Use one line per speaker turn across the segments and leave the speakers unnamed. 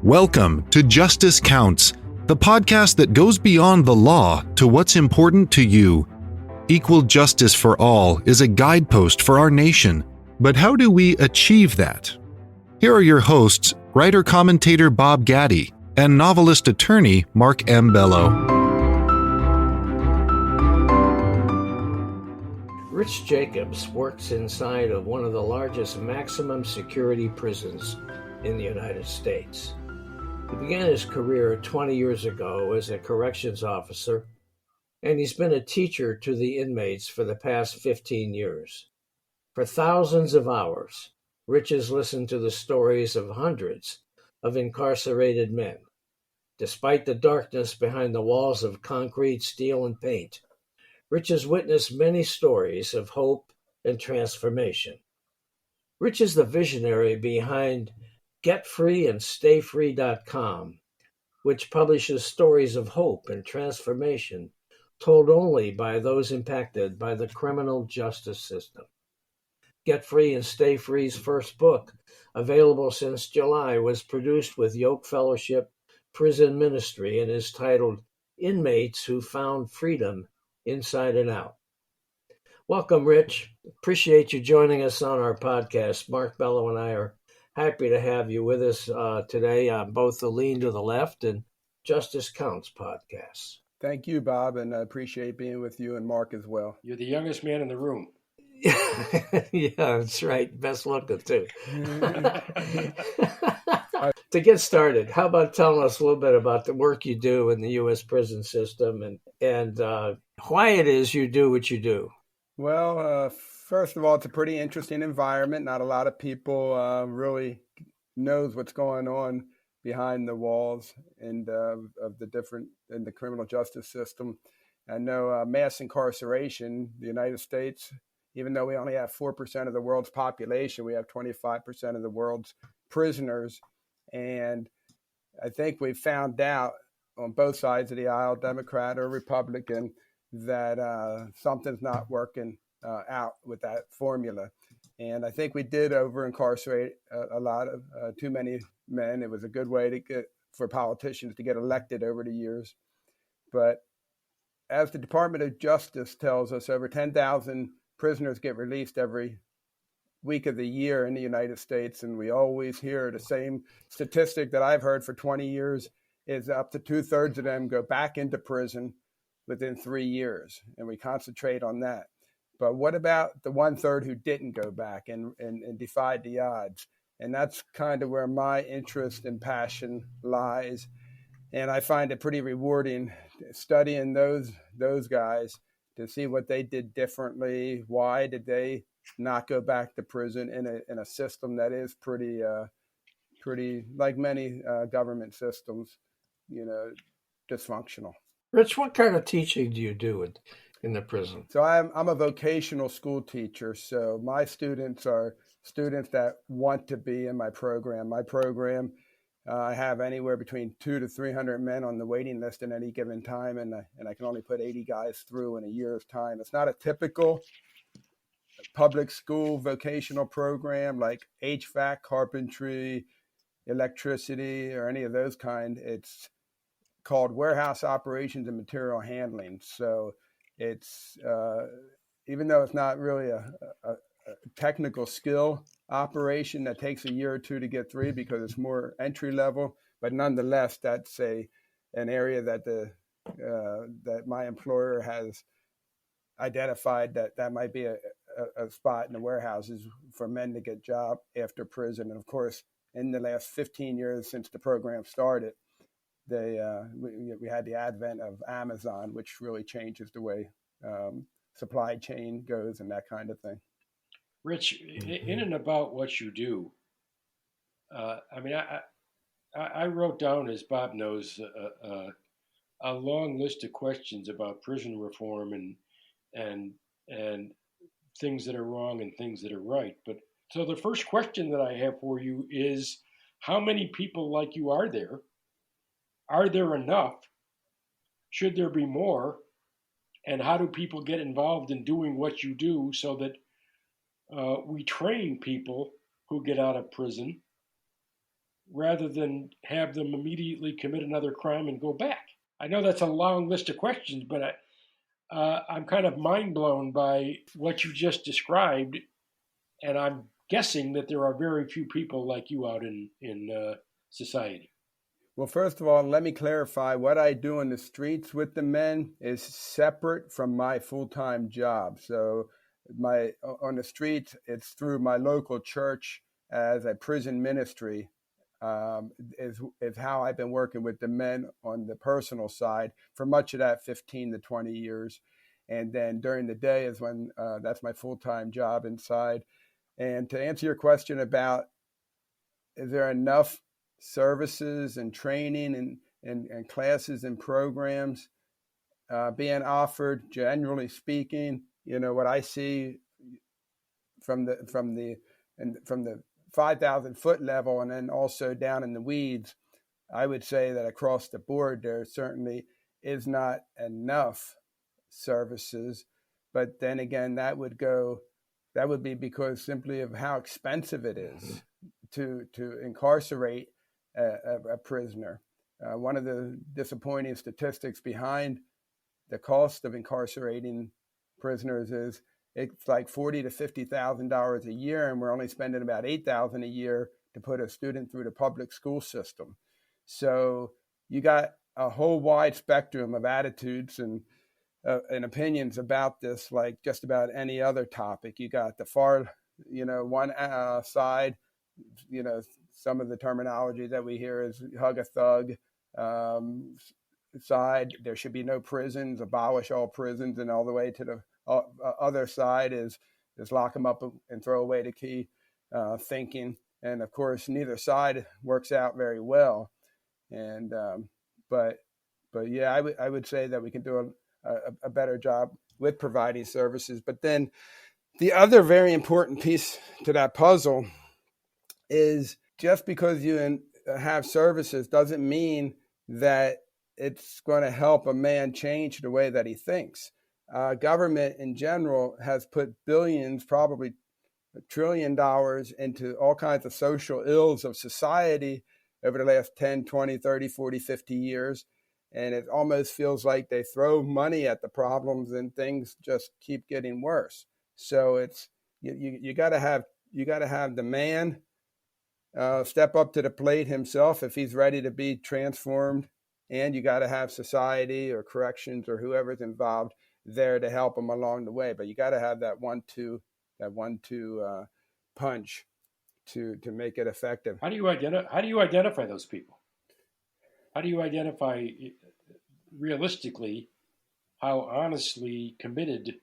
Welcome to Justice Counts, the podcast that goes beyond the law to what's important to you. Equal justice for all is a guidepost for our nation, but how do we achieve that? Here are your hosts, writer-commentator Bob Gaddy and novelist-attorney Mark M. Bello.
Rich Jacobs works inside of one of the largest maximum security prisons in the United States. He began his career 20 years ago as a corrections officer, and he's been a teacher to the inmates for the past 15 years. For thousands of hours, Rich has listened to the stories of hundreds of incarcerated men. Despite the darkness behind the walls of concrete, steel, and paint, Rich has witnessed many stories of hope and transformation. Rich is the visionary behind GetFreeAndStayFree.com, which publishes stories of hope and transformation told only by those impacted by the criminal justice system. Get Free and Stay Free's first book, available since July, was produced with Yoke Fellowship Prison Ministry and is titled Inmates Who Found Freedom Inside and Out. Welcome, Rich. Appreciate you joining us on our podcast. Mark Bello and I are happy to have you with us today on both the Lean to the Left and Justice Counts podcasts.
Thank you, Bob, and I appreciate being with you and Mark as well.
You're the youngest man in the room.
Yeah, that's right. Best looking, too. To get started, how about telling us a little bit about the work you do in the U.S. prison system and why it is you do what you do?
Well, first of all, it's a pretty interesting environment. Not a lot of people really knows what's going on behind the walls and of the different in the criminal justice system. I know mass incarceration, the United States, even though we only have 4% of the world's population, we have 25% of the world's prisoners. And I think we found out on both sides of the aisle, Democrat or Republican, that something's not working out with that formula. And I think we did over-incarcerate a lot of too many men. It was a good way to get for politicians to get elected over the years. But as the Department of Justice tells us, over 10,000 prisoners get released every week of the year in the United States. And we always hear the same statistic that I've heard for 20 years is up to 2/3 of them go back into prison within 3 years. And we concentrate on that. But what about the 1/3 who didn't go back and defied the odds? And that's kind of where my interest and passion lies. And I find it pretty rewarding studying those guys to see what they did differently. Why did they not go back to prison in a system that is pretty like many government systems, dysfunctional.
Rich, what kind of teaching do you do in the prison?
So I'm a vocational school teacher. So my students are students that want to be in my program. My program, I have anywhere between 200 to 300 men on the waiting list at any given time, and I can only put 80 guys through in a year's time. It's not a typical public school vocational program like HVAC, carpentry, electricity, or any of those kind. It's called warehouse operations and material handling. So it's even though it's not really a technical skill operation that takes a year or two to get through because it's more entry level, but nonetheless, that's an area that that my employer has identified that might be a spot in the warehouses for men to get job after prison. And of course, in the last 15 years since the program started, we had the advent of Amazon, which really changes the way supply chain goes and that kind of thing.
Rich, in and about what you do, I wrote down, as Bob knows, a long list of questions about prison reform and things that are wrong and things that are right. But so the first question that I have for you is, how many people like you are there? Are there enough? Should there be more? And how do people get involved in doing what you do so that we train people who get out of prison rather than have them immediately commit another crime and go back? I know that's a long list of questions, but I'm kind of mind blown by what you just described, and I'm guessing that there are very few people like you out in society.
Well, first of all, let me clarify what I do in the streets with the men is separate from my full-time job. So my on the streets, it's through my local church as a prison ministry, is how I've been working with the men on the personal side for much of that 15 to 20 years. And then during the day is when that's my full-time job inside. And to answer your question about is there enough services and training and classes and programs being offered, generally speaking, what I see from the 5,000 foot level and then also down in the weeds, I would say that across the board there certainly is not enough services. But then again, that would be because simply of how expensive it is to incarcerate a prisoner. One of the disappointing statistics behind the cost of incarcerating prisoners is it's like $40,000 to $50,000 a year, and we're only spending about $8,000 a year to put a student through the public school system. So you got a whole wide spectrum of attitudes and opinions about this, like just about any other topic. You got the far, one side, some of the terminology that we hear is hug a thug side. There should be no prisons, abolish all prisons, and all the way to the other side is lock them up and throw away the key thinking. And of course, neither side works out very well. And but yeah, I would say that we can do a better job with providing services. But then the other very important piece to that puzzle is just because you have services doesn't mean that it's going to help a man change the way that he thinks. Government in general has put billions, probably $1 trillion into all kinds of social ills of society over the last 10, 20, 30, 40, 50 years. And it almost feels like they throw money at the problems and things just keep getting worse. So it's you got to have the man step up to the plate himself if he's ready to be transformed, and you got to have society or corrections or whoever's involved there to help him along the way. But you got to have that 1-2 punch to make it effective.
How do you identify those people? How do you identify realistically how honestly committed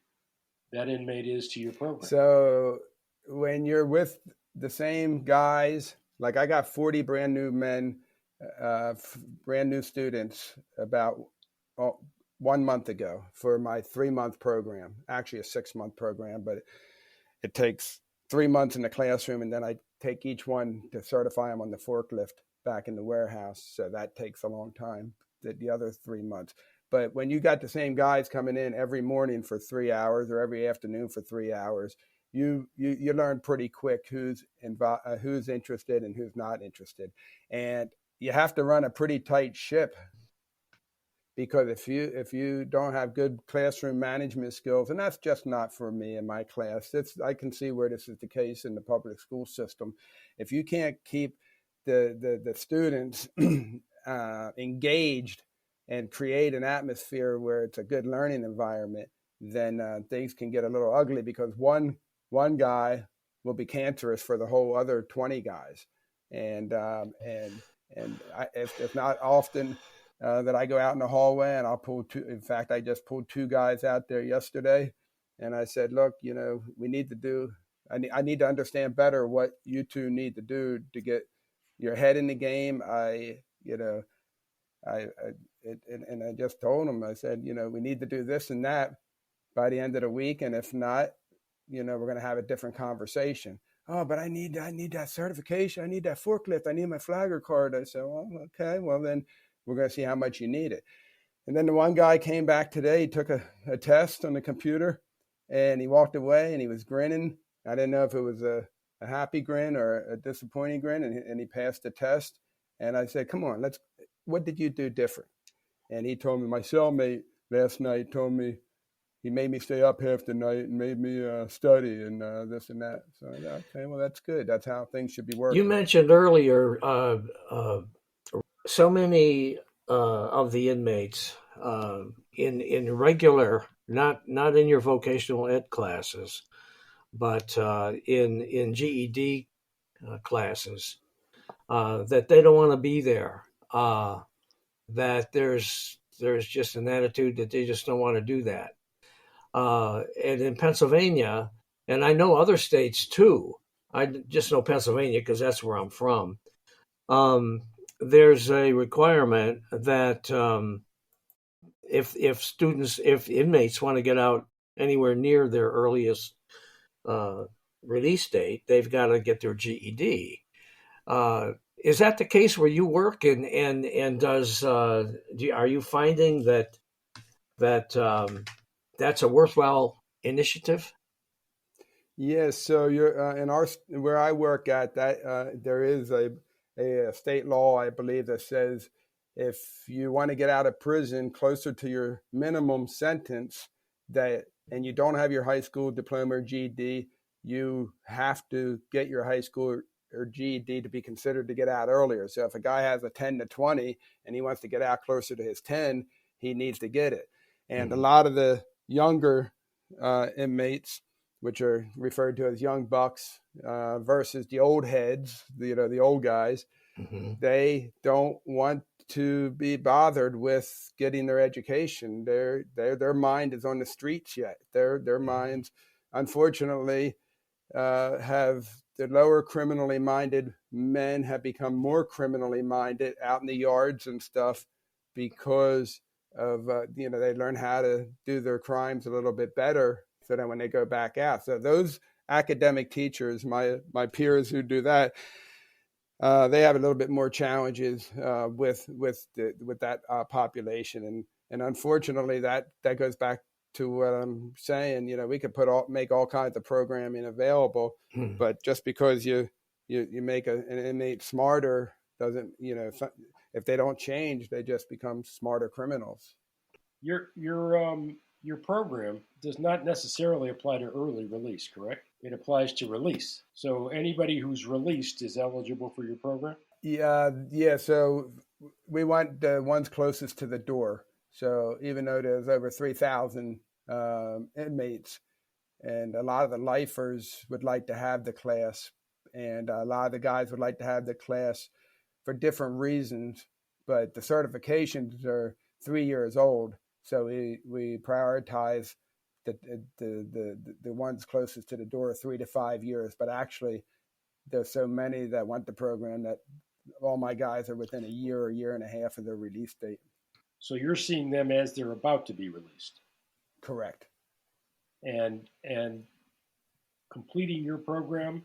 that inmate is to your program?
So when you're with the same guys, like I got 40 brand new men, brand new students about 1 month ago for my 3-month program, actually a 6-month program, but it takes 3 months in the classroom, and then I take each one to certify them on the forklift back in the warehouse. So that takes a long time, the other 3 months. But when you got the same guys coming in every morning for 3 hours or every afternoon for 3 hours, you learn pretty quick who's interested and who's not interested. And you have to run a pretty tight ship, because if you don't have good classroom management skills, and that's just not for me in my class, I can see where this is the case in the public school system. If you can't keep the students engaged and create an atmosphere where it's a good learning environment, then things can get a little ugly, because one guy will be cancerous for the whole other 20 guys. And it's not often that I go out in the hallway and I'll pull two. In fact, I just pulled 2 guys out there yesterday, and I said, look, we need to do. I need to understand better what you two need to do to get your head in the game. I just told them, I said, we need to do this and that by the end of the week, and if not, we're going to have a different conversation. Oh, but I need that certification. I need that forklift. I need my flagger card. I said, well, okay, well then we're going to see how much you need it. And then the one guy came back today. He took a test on the computer, and he walked away, and he was grinning. I didn't know if it was a a happy grin or a disappointing grin, and he passed the test. And I said, come on, what did you do different? And he told me, my cellmate last night told me, he made me stay up half the night and made me study and this and that. So I thought, okay, well, that's good. That's how things should be
You
working.
mentioned earlier so many of the inmates in regular, not in your vocational ed classes, but in GED classes, that they don't want to be there. That there's just an attitude that they just don't want to do that. And in Pennsylvania, and I know other states too. I just know Pennsylvania because that's where I'm from. There's a requirement that if inmates want to get out anywhere near their earliest release date, they've got to get their GED. Is that the case where you work? And does are you finding that that's a worthwhile initiative?
Yes, so you're in where I work at that there is a state law, I believe, that says if you want to get out of prison closer to your minimum sentence, and you don't have your high school diploma or GED, you have to get your high school or GED to be considered to get out earlier. So if a guy has a 10 to 20 and he wants to get out closer to his 10, he needs to get it. And a lot of the younger inmates, which are referred to as young bucks, versus the old heads, the old guys, they don't want to be bothered with getting their education. Their mind is on the streets yet. Their minds, unfortunately, have the lower criminally minded men have become more criminally minded out in the yards and stuff because of they learn how to do their crimes a little bit better, so that when they go back out. So those academic teachers, my peers who do that, they have a little bit more challenges with that population, and unfortunately that goes back to what I'm saying. We could make all kinds of programming available, but just because you make an inmate smarter doesn't, if they don't change, they just become smarter criminals.
Your program does not necessarily apply to early release, correct? It applies to release. So anybody who's released is eligible for your program?
Yeah. So we want the ones closest to the door. So even though there's over 3,000 inmates, and a lot of the lifers would like to have the class, and a lot of the guys would like to have the class for different reasons, but the certifications are 3 years old. So we prioritize the ones closest to the door 3 to 5 years. But actually, there's so many that want the program that all my guys are within a year and a half of their release date.
So you're seeing them as they're about to be released.
Correct.
And completing your program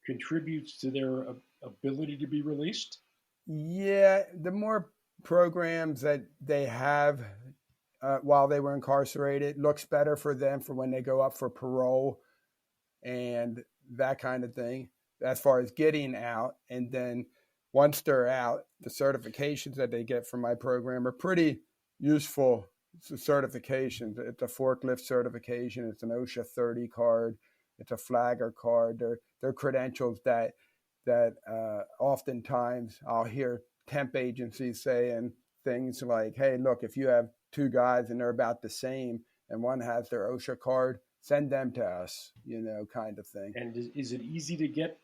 contributes to their ability to be released?
Yeah, the more programs that they have while they were incarcerated looks better for them for when they go up for parole and that kind of thing, as far as getting out. And then once they're out, the certifications that they get from my program are pretty useful certifications. It's a forklift certification. It's an OSHA 30 card. It's a flagger card. They're credentials that oftentimes I'll hear temp agencies saying things like, hey, look, if you have two guys and they're about the same and one has their OSHA card, send them to us, kind of thing.
And is it easy to get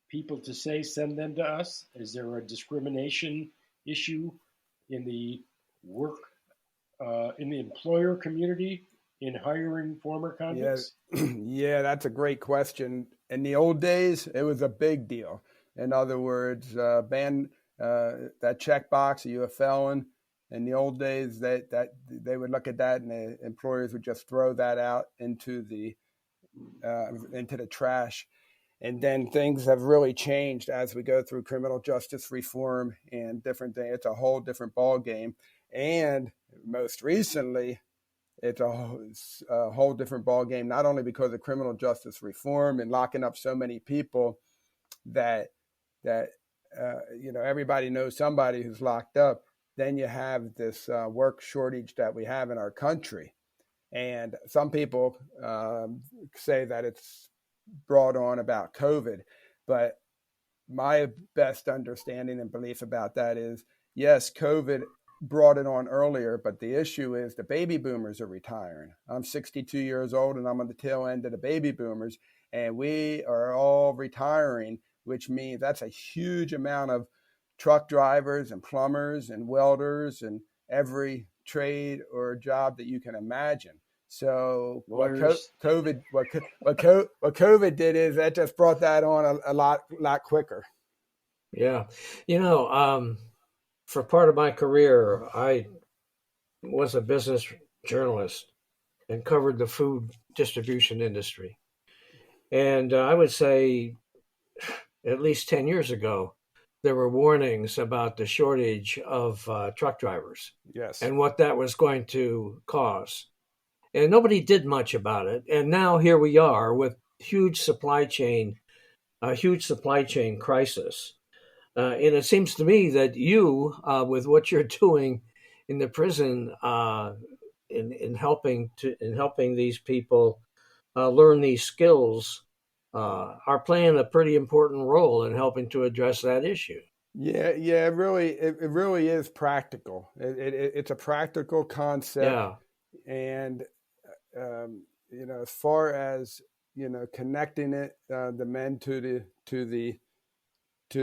people to say, send them to us? Is there a discrimination issue in the in the employer community in hiring former convicts?
Yeah, that's a great question. In the old days, it was a big deal. In other words, ban that checkbox, are you a felon? In the old days, that they would look at that, and the employers would just throw that out into the trash. And then things have really changed as we go through criminal justice reform and different things. It's a whole different ball game. And most recently, it's a whole different ballgame, not only because of criminal justice reform and locking up so many people that everybody knows somebody who's locked up. Then you have this work shortage that we have in our country. And some people say that it's brought on about COVID. But my best understanding and belief about that is, yes, COVID brought it on earlier, but the issue is the baby boomers are retiring. I'm 62 years old and I'm on the tail end of the baby boomers, and we are all retiring, which means that's a huge amount of truck drivers and plumbers and welders and every trade or job that you can imagine. So what COVID did is that just brought that on a lot quicker.
Yeah. For part of my career, I was a business journalist and covered the food distribution industry. And I would say at least 10 years ago, there were warnings about the shortage of truck drivers.
Yes.
And what that was going to cause. And nobody did much about it. And now here we are with a huge supply chain crisis. And it seems to me that you, with what you're doing in the prison, in helping these people learn these skills, are playing a pretty important role in helping to address that issue.
Yeah. It really is practical. It's a practical concept.
Yeah.
And as far as connecting it, the men to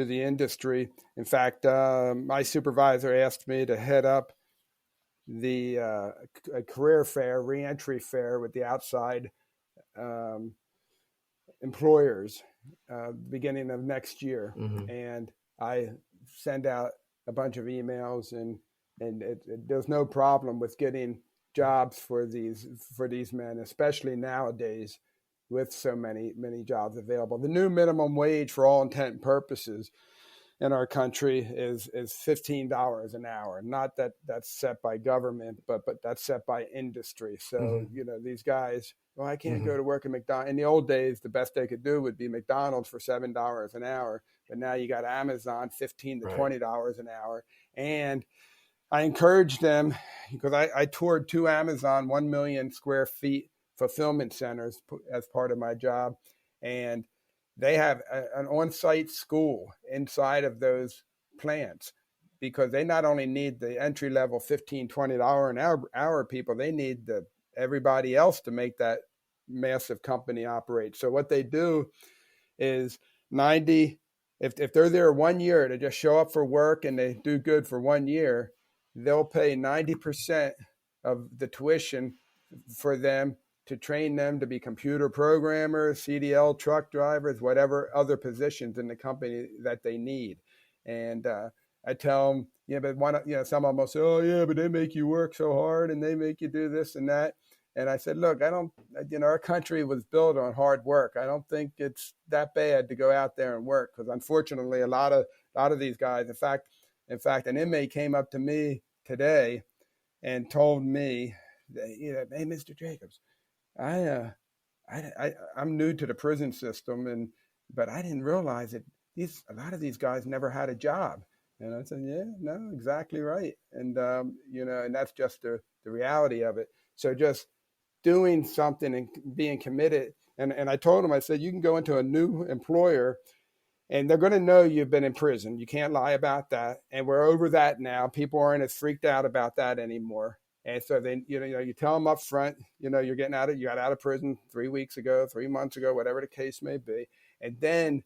the industry. In fact, my supervisor asked me to head up the a career fair, reentry fair with the outside employers, beginning of next year.
Mm-hmm.
And I send out a bunch of emails, and there's no problem with getting jobs for these men, especially nowadays with so many jobs available. The new minimum wage, for all intent and purposes, in our country is $15 an hour. Not that that's set by government, but that's set by industry. So
Mm-hmm.
These guys, well, I can't
Mm-hmm.
go to work at McDonald's. In the old days, the best they could do would be McDonald's for $7 an hour. But now you got Amazon, $15 to $20 an hour. And I encouraged them, because I toured 2 Amazon 1 million square feet fulfillment centers as part of my job. And they have an on-site school inside of those plants, because they not only need the entry-level $15, $20 an hour people, they need everybody else to make that massive company operate. So what they do is if they're there 1 year, to just show up for work and they do good for 1 year, they'll pay 90% of the tuition for them to train them to be computer programmers, CDL truck drivers, whatever other positions in the company that they need. And I tell them, but some of them will say, oh yeah, but they make you work so hard and they make you do this and that. And I said, look, our country was built on hard work. I don't think it's that bad to go out there and work, because unfortunately, a lot of these guys, in fact, an inmate came up to me today and told me that, hey, Mr. Jacobs, I'm new to the prison system, but I didn't realize that a lot of these guys never had a job. And I said, yeah, no, exactly right. And and that's just the reality of it. So just doing something and being committed. And I told him, I said, you can go into a new employer and they're going to know you've been in prison. You can't lie about that. And we're over that now. People aren't as freaked out about that anymore. And so then, you tell them up front, you got out of prison 3 weeks ago, 3 months ago, whatever the case may be. And then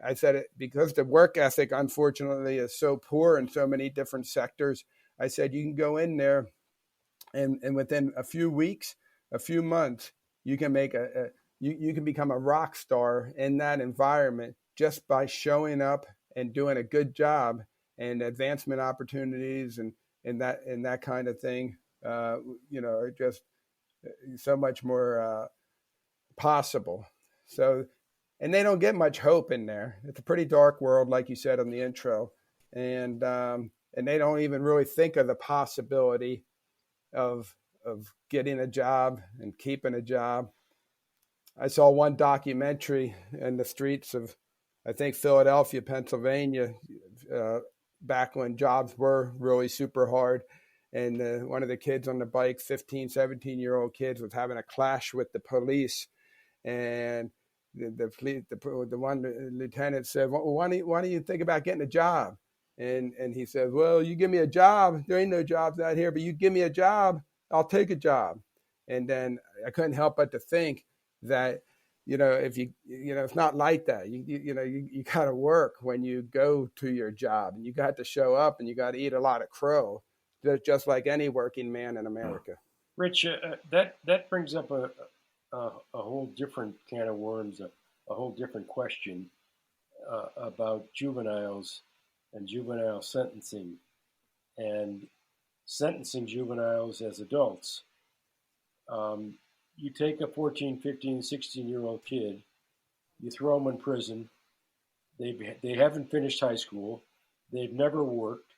I said, because the work ethic, unfortunately, is so poor in so many different sectors, I said, you can go in there and within a few weeks, a few months, you can make you can become a rock star in that environment just by showing up and doing a good job, and advancement opportunities and that kind of thing, are just so much more possible. So, and they don't get much hope in there. It's a pretty dark world, like you said in the intro, and they don't even really think of the possibility of of getting a job and keeping a job. I saw one documentary in the streets of, I think, Philadelphia, Pennsylvania, back when jobs were really super hard. And one of the kids on the bike, 15, 17-year-old kids, was having a clash with the police. And the one lieutenant said, well, why don't you think about getting a job? And he says, well, you give me a job. There ain't no jobs out here, but you give me a job, I'll take a job. And then I couldn't help but to think that, if it's not like that. You got to work when you go to your job, and you got to show up, and you got to eat a lot of crow, just like any working man in America.
Rich, that brings up a whole different can of worms, a whole different question about juveniles and juvenile sentencing and sentencing juveniles as adults. You take a 14, 15, 16-year-old kid, you throw them in prison. They haven't finished high school. They've never worked.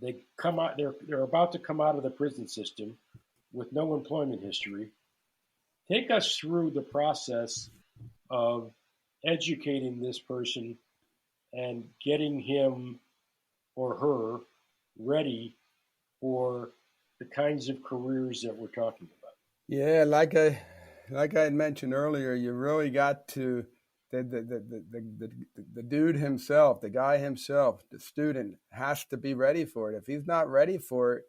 They come out. They're about to come out of the prison system with no employment history. Take us through the process of educating this person and getting him or her ready for the kinds of careers that we're talking about.
Yeah, like I had mentioned earlier, you really got to the dude himself, the guy himself, the student has to be ready for it. If he's not ready for it,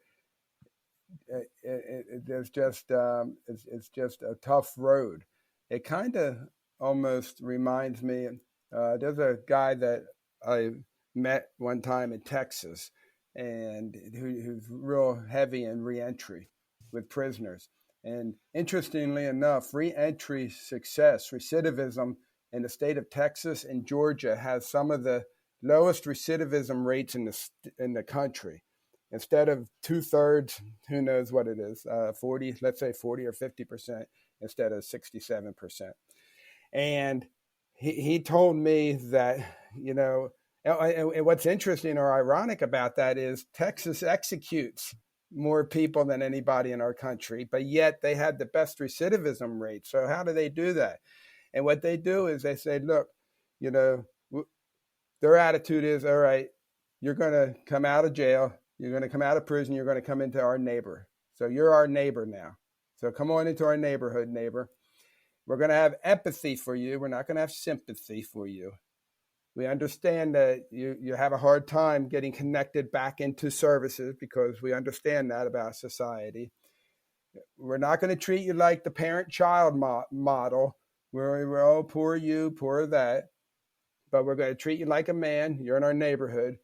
it's just a tough road. It kind of almost reminds me. There's a guy that I met one time in Texas, and who's real heavy in reentry with prisoners. And interestingly enough, reentry success, recidivism in the state of Texas and Georgia has some of the lowest recidivism rates in the country. Instead of 2/3, who knows what it is, 40, let's say 40 or 50%, instead of 67%. And he told me that, and what's interesting or ironic about that is Texas executes more people than anybody in our country, but yet they had the best recidivism rate. So how do they do that? And what they do is they say, look, their attitude is, all right, you're going to come out of jail, you're going to come out of prison, you're going to come into our neighbor. So you're our neighbor now. So come on into our neighborhood, neighbor. We're going to have empathy for you. We're not going to have sympathy for you. We understand that you have a hard time getting connected back into services because we understand that about society. We're not going to treat you like the parent-child model where we're, oh, poor you, poor that. But we're going to treat you like a man. You're in our neighborhood,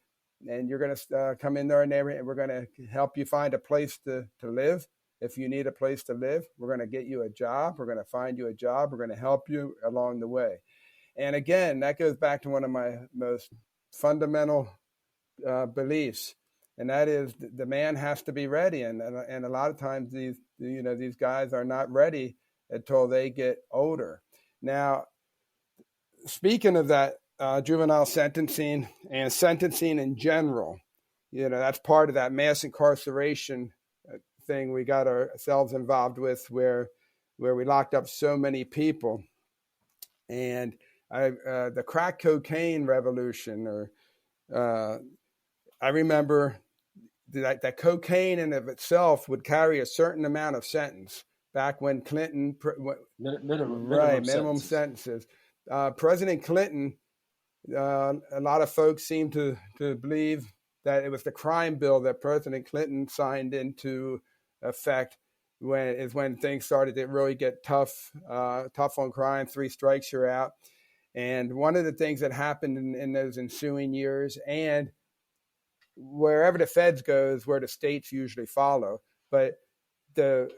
and you're going to come into our neighborhood, and we're going to help you find a place to live. If you need a place to live, we're going to get you a job. We're going to find you a job. We're going to help you along the way. And again, that goes back to one of my most fundamental beliefs, and that is the man has to be ready. And a lot of times these guys are not ready until they get older. Now, speaking of that, juvenile sentencing and sentencing in general, that's part of that mass incarceration thing we got ourselves involved with, where we locked up so many people. And the crack cocaine revolution, I remember that cocaine in of itself would carry a certain amount of sentence back when Clinton, minimum sentences. President Clinton, a lot of folks seem to believe that it was the crime bill that President Clinton signed into effect when things started to really get tough on crime. 3 strikes, you're out. And one of the things that happened in those ensuing years, and wherever the feds goes, where the states usually follow, but the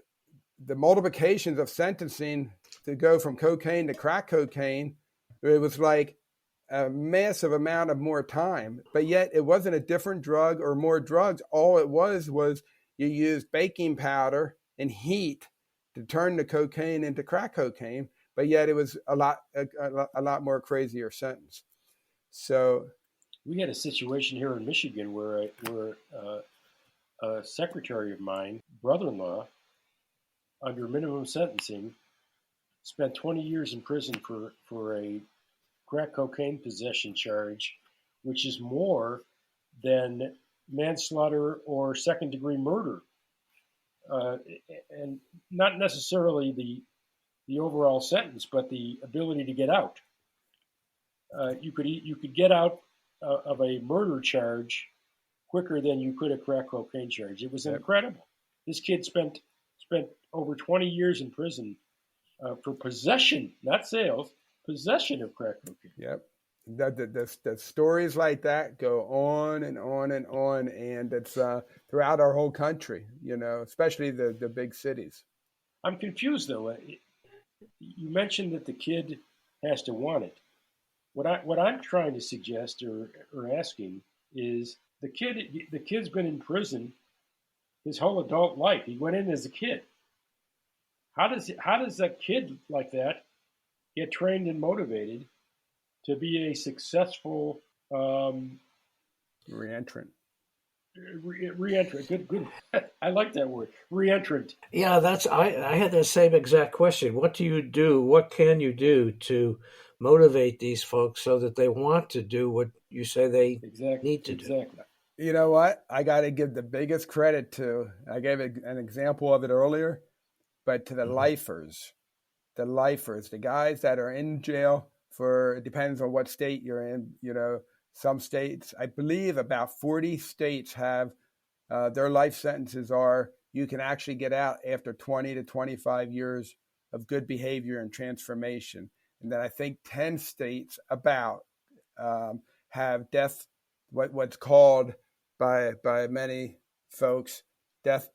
multiplications of sentencing to go from cocaine to crack cocaine, it was like a massive amount of more time. But yet it wasn't a different drug or more drugs. All it was you used baking powder and heat to turn the cocaine into crack cocaine. But yet it was a lot more crazier sentence. So
we had a situation here in Michigan where a secretary of mine, brother-in-law, under minimum sentencing spent 20 years in prison for a crack cocaine possession charge, which is more than manslaughter or second degree murder. And not necessarily the overall sentence, but the ability to get out. You could get out of a murder charge quicker than you could a crack cocaine charge. It was incredible. This kid spent over 20 years in prison for possession, not sales, possession of crack cocaine.
Yep. The stories like that go on and on and on, and it's throughout our whole country, especially the big cities.
I'm confused though. You mentioned that the kid has to want it. What I'm trying to suggest or asking is the kid's been in prison his whole adult life. He went in as a kid. How does a kid like that get trained and motivated to be a successful
reentrant?
Reentrant. Good. I like that word. Reentrant.
Yeah, I had the same exact question. What do you do? What can you do to motivate these folks so that they want to do what you say they need to do?
You know what? I got to give the biggest credit to, I gave an example of it earlier, but to the lifers, the guys that are in jail it depends on what state you're in. Some states, I believe about 40 states have their life sentences are you can actually get out after 20 to 25 years of good behavior and transformation. And then I think 10 states have death, what's called by many folks, death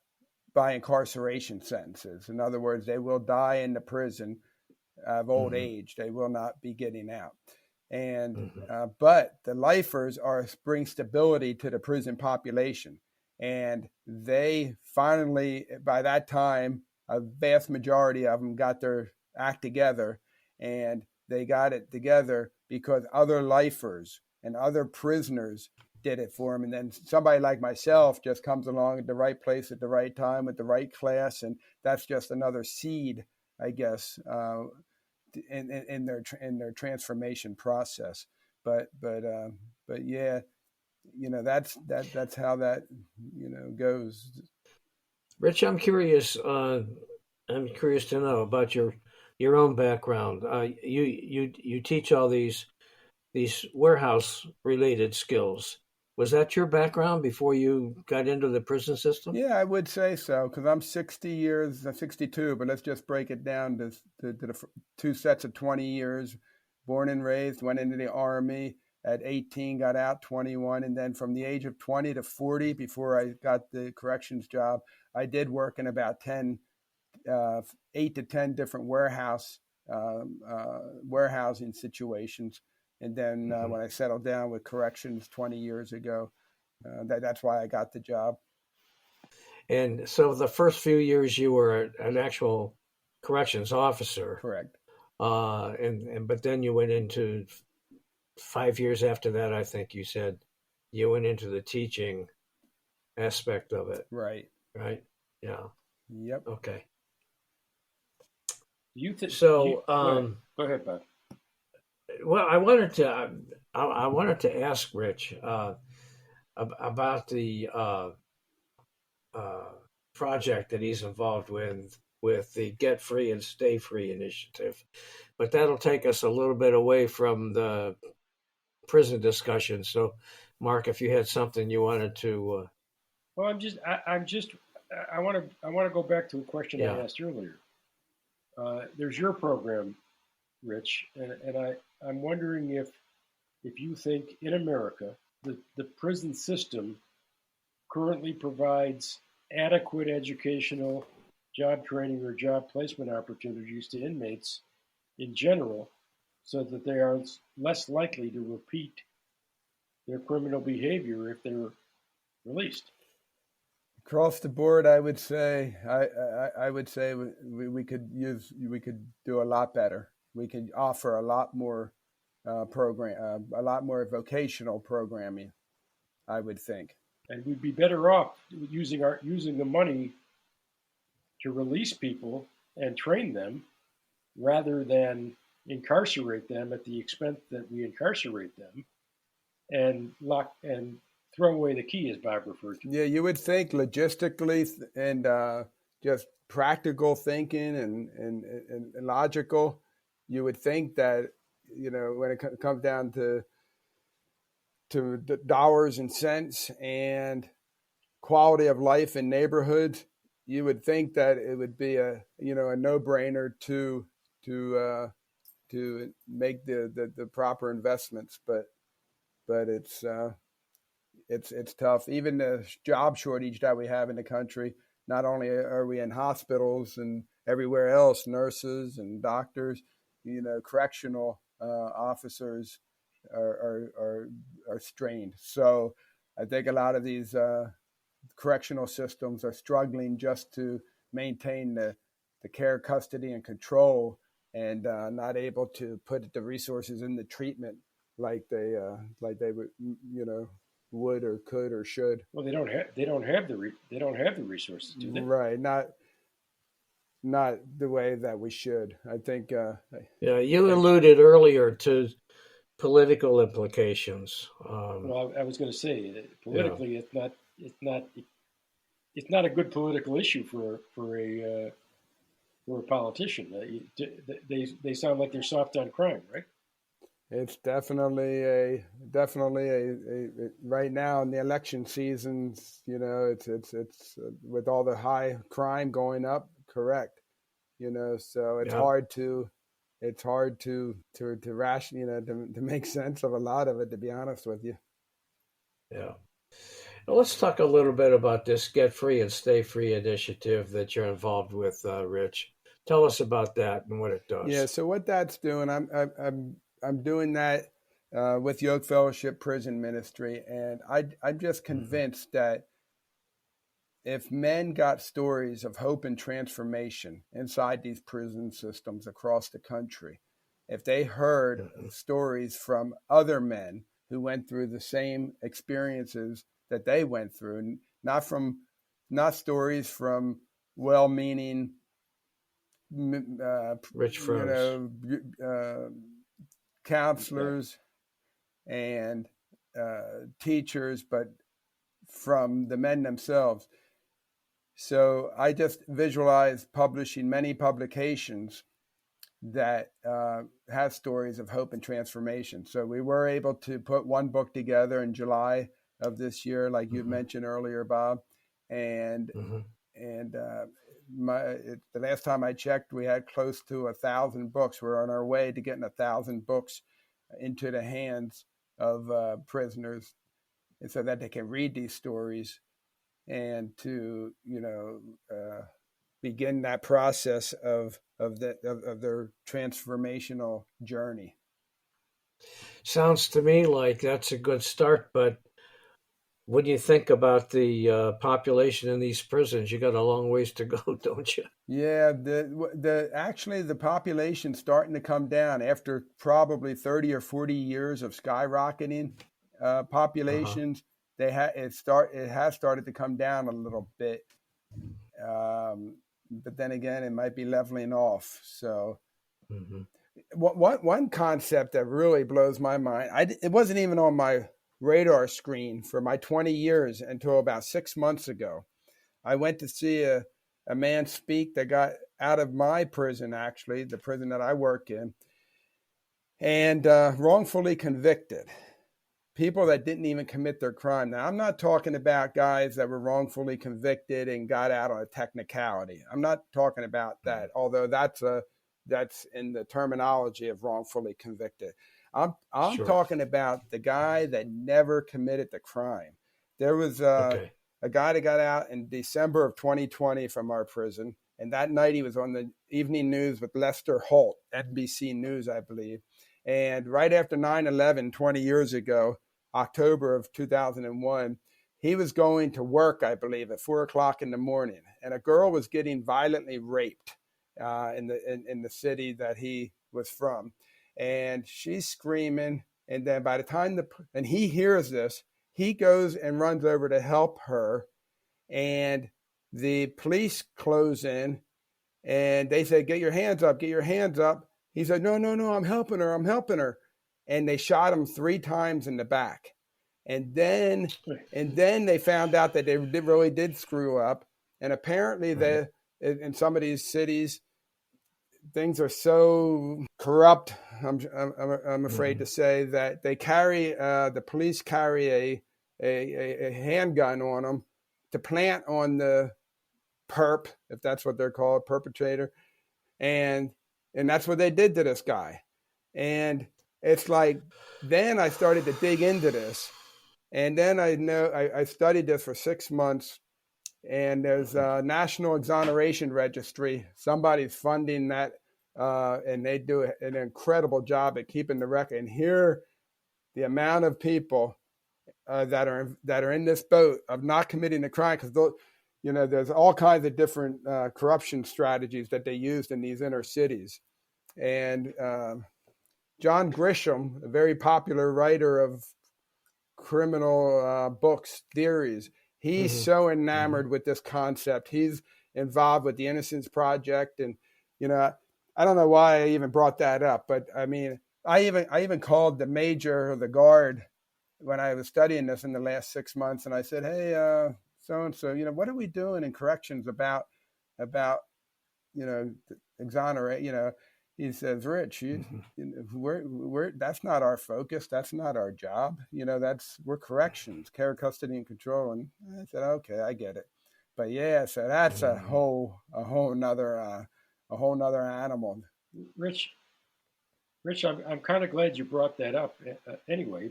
by incarceration sentences. In other words, they will die in the prison of old age. They will not be getting out. And but the lifers bring stability to the prison population. And they finally, by that time, a vast majority of them got their act together. And they got it together because other lifers and other prisoners did it for them. And then somebody like myself just comes along at the right place at the right time with the right class. And that's just another seed, I guess, in their transformation process. But yeah, that's how that goes.
Rich, I'm curious. I'm curious to know about your own background. You teach all these warehouse related skills. Was that your background before you got into the prison system?
Yeah, I would say so, because I'm 62, but let's just break it down to the two sets of 20 years. Born and raised, went into the Army at 18, got out 21, and then from the age of 20 to 40, before I got the corrections job, I did work in about 8 to 10 different warehousing situations. And then when I settled down with corrections 20 years ago, that's why I got the job.
And so the first few years you were an actual corrections officer.
Correct.
But then you went into 5 years after that, I think you said, you went into the teaching aspect of it.
Right.
Right? Yeah.
Yep.
Okay.
Go ahead, Bob.
Well, I wanted to ask Rich about the project that he's involved with the Get Free and Stay Free initiative, but that'll take us a little bit away from the prison discussion. So, Mark, if you had something you wanted to,
well, I want to go back to a question I asked earlier. There's your program, Rich, and I'm wondering if you think in America the prison system currently provides adequate educational, job training, or job placement opportunities to inmates in general, so that they are less likely to repeat their criminal behavior if they're released.
Across the board, I would say we could do a lot better. We could offer a lot more a lot more vocational programming, I would think.
And we'd be better off using the money to release people and train them rather than incarcerate them at the expense that we incarcerate them and lock and throw away the key, as Bob referred to.
Yeah, you would think logistically and just practical thinking and logical, you would think that, when it comes down to the dollars and cents and quality of life in neighborhoods, you would think that it would be a no-brainer to make the proper investments, but it's tough. Even the job shortage that we have in the country, not only are we in hospitals and everywhere else, nurses and doctors, correctional officers are strained. So I think a lot of these correctional systems are struggling just to maintain the care, custody, and control, and not able to put the resources in the treatment like they would, would or could or should.
Well, they don't have the resources, do they?
Right, not the way that we should. I think.
Yeah, you alluded earlier to political implications.
Well, I was going to say that politically, it's not a good political issue for a politician. They sound like they're soft on crime, right?
It's definitely a right now in the election seasons, it's with all the high crime going up, correct. So it's hard to ration, to make sense of a lot of it, to be honest with you.
Yeah. Well, let's talk a little bit about this Get Free and Stay Free initiative that you're involved with, Rich. Tell us about that and what it does.
Yeah. So what that's doing, I'm doing that with Yoke Fellowship Prison Ministry, and I'm just convinced that if men got stories of hope and transformation inside these prison systems across the country, if they heard stories from other men who went through the same experiences that they went through, not stories from well-meaning
rich friends,
counselors and teachers, but from the men themselves. So I just visualize publishing many publications that have stories of hope and transformation. So we were able to put one book together in July of this year, like you mentioned earlier, Bob. And the last time I checked, we had close to 1,000 books. We're on our way to getting 1,000 books into the hands of prisoners, and so that they can read these stories and to begin that process of their transformational journey.
Sounds to me like that's a good start, but what do you think about the population in these prisons? You got a long ways to go, don't you?
Yeah, actually the population's starting to come down after probably 30 or 40 years of skyrocketing populations. It has started to come down a little bit, but then again, it might be leveling off. So, one concept that really blows my mind, it wasn't even on my radar screen for my 20 years until about 6 months ago. I went to see a man speak that got out of my prison, actually, the prison that I work in, and wrongfully convicted. People that didn't even commit their crime. Now, I'm not talking about guys that were wrongfully convicted and got out on a technicality. I'm not talking about that, although that's in the terminology of wrongfully convicted. I'm talking about the guy that never committed the crime. There was a guy that got out in December of 2020 from our prison, and that night he was on the evening news with Lester Holt, NBC News, I believe. And right after 9/11, 20 years ago, October of 2001, he was going to work, I believe, at 4 o'clock in the morning, and a girl was getting violently raped in the city that he was from, and she's screaming. And then by the time and he hears this, he goes and runs over to help her, and the police close in and they said, get your hands up, get your hands up. He said, no, I'm helping her. And they shot him 3 times in the back. And then they found out that they really did screw up. And apparently in some of these cities, things are so corrupt, I'm afraid to say, that they carry, the police carry a handgun on them to plant on the perp, if that's what they're called, perpetrator. And that's what they did to this guy. And it's like, then I started to dig into this. And then I studied this for 6 months. And there's a National Exoneration Registry. Somebody's funding that, and they do an incredible job at keeping the record. And here, the amount of people that are in this boat of not committing a crime, because there's all kinds of different corruption strategies that they used in these inner cities. And John Grisham, a very popular writer of criminal books, theories, he's so enamored with this concept. He's involved with the Innocence Project. And, I don't know why I even brought that up, but I mean, I even called the major of the guard when I was studying this in the last 6 months. And I said, hey, so-and-so, what are we doing in corrections about, exonerate, he says, Rich, we're that's not our focus. That's not our job. We're corrections, care, custody, and control. And I said, okay, I get it. But yeah, so that's a whole nother animal.
Rich, I'm kind of glad you brought that up anyway,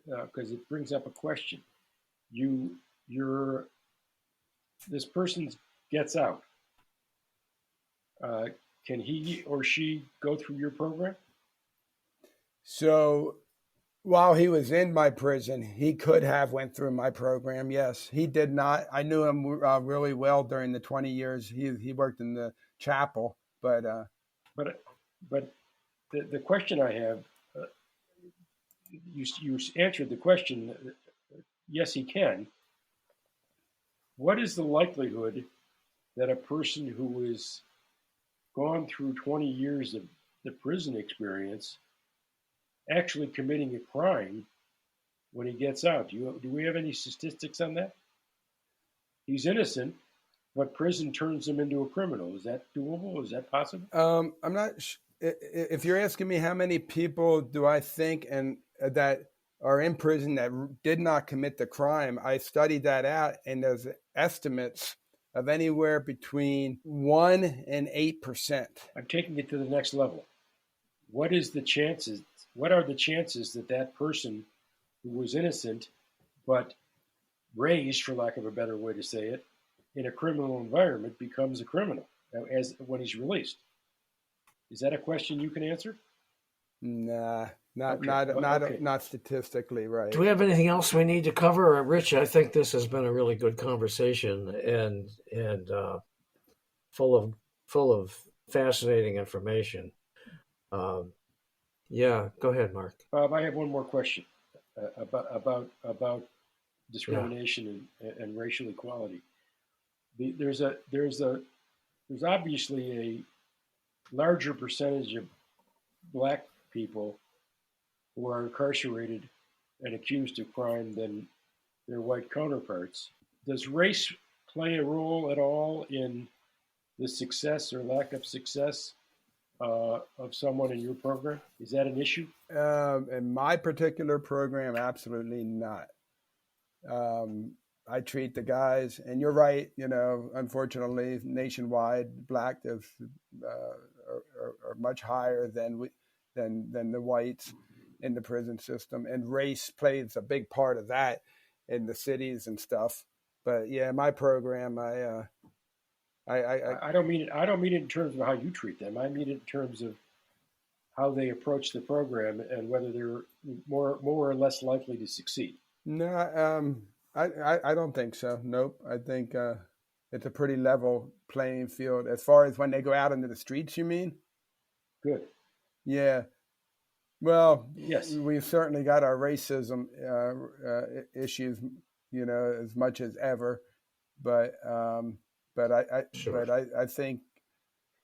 because it brings up a question. This person gets out. Can he or she go through your program?
So while he was in my prison, he could have went through my program. Yes, he did not. I knew him really well during the 20 years he worked in the chapel. But
the question I have, you answered the question. Yes, he can. What is the likelihood that a person who is gone through 20 years of the prison experience actually committing a crime when he gets out? Do we have any statistics on that? He's innocent, but prison turns him into a criminal. Is that doable? Is that possible?
I'm not. If you're asking me how many people do I think that are in prison that did not commit the crime, I studied that out, and there's estimates of anywhere between 1% and 8%.
I'm taking it to the next level. What are the chances that person who was innocent but raised, for lack of a better way to say it, in a criminal environment becomes a criminal when he's released? Is that a question you can answer?
Nah, not statistically, right.
Do we have anything else we need to cover, Rich? I think this has been a really good conversation and full of fascinating information. Yeah, go ahead, Mark.
Bob, I have one more question about discrimination and racial equality. There's obviously a larger percentage of Black people who are incarcerated and accused of crime than their white counterparts. Does race play a role at all in the success or lack of success of someone in your program? Is that an issue?
In my particular program, absolutely not. I treat the guys, and you're right, unfortunately, nationwide, Black are much higher than the whites in the prison system, and race plays a big part of that in the cities and stuff. But yeah, my program, I
don't mean it in terms of how you treat them. I mean it in terms of how they approach the program and whether they're more or less likely to succeed.
No, I don't think so. Nope. I think it's a pretty level playing field as far as when they go out into the streets. You mean?
Good.
Yeah. Well,
yes,
we've certainly got our racism issues, as much as ever. but
Sure.
I think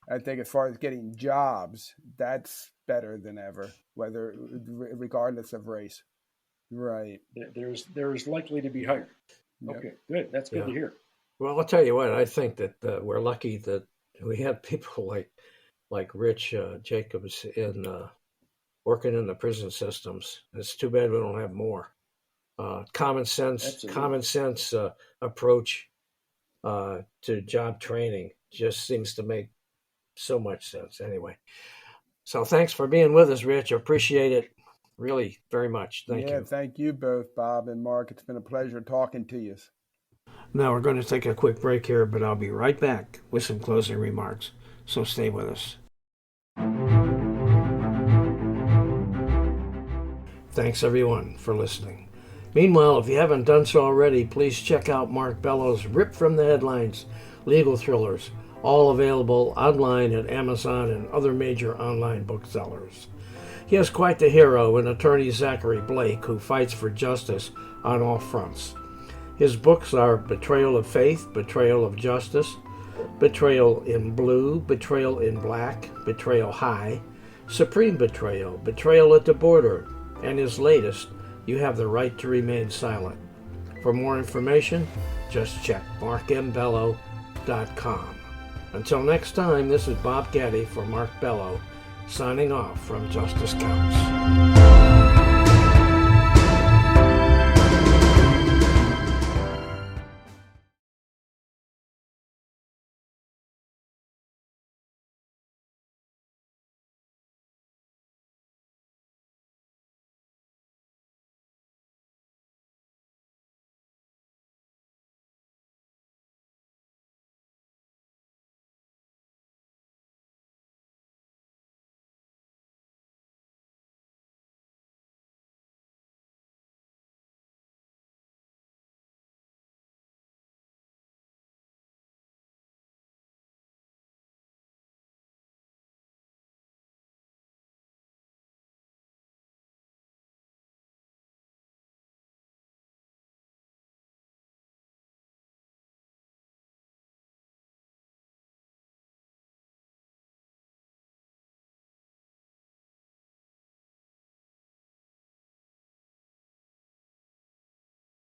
as far as getting jobs, that's better than ever, whether regardless of race. Right.
There's likely to be higher.
Yep.
Okay, good. That's good
Yeah.
to hear.
Well, I'll tell you what. I think that we're lucky that we have people like Rich Jacobs in working in the prison systems. It's too bad we don't have more. Common
Absolutely.
sense approach to job training just seems to make so much sense. Anyway, so thanks for being with us, Rich. I appreciate it really very much. Thank
Yeah,
you.
thank you both, Bob and Mark. It's been a pleasure talking to you.
Now we're going to take a quick break here, but I'll be right back with some closing remarks. So stay with us. Thanks everyone for listening. Meanwhile, if you haven't done so already, please check out Mark Bello's Ripped from the Headlines legal thrillers, all available online at Amazon and other major online booksellers. He has quite the hero in attorney Zachary Blake, who fights for justice on all fronts. His books are Betrayal of Faith, Betrayal of Justice, Betrayal in Blue, Betrayal in Black, Betrayal High, Supreme Betrayal, Betrayal at the Border, and his latest, You Have the Right to Remain Silent. For more information, just check markmbello.com. Until next time, this is Bob Gaddy for Mark Bello, signing off from Justice Counts.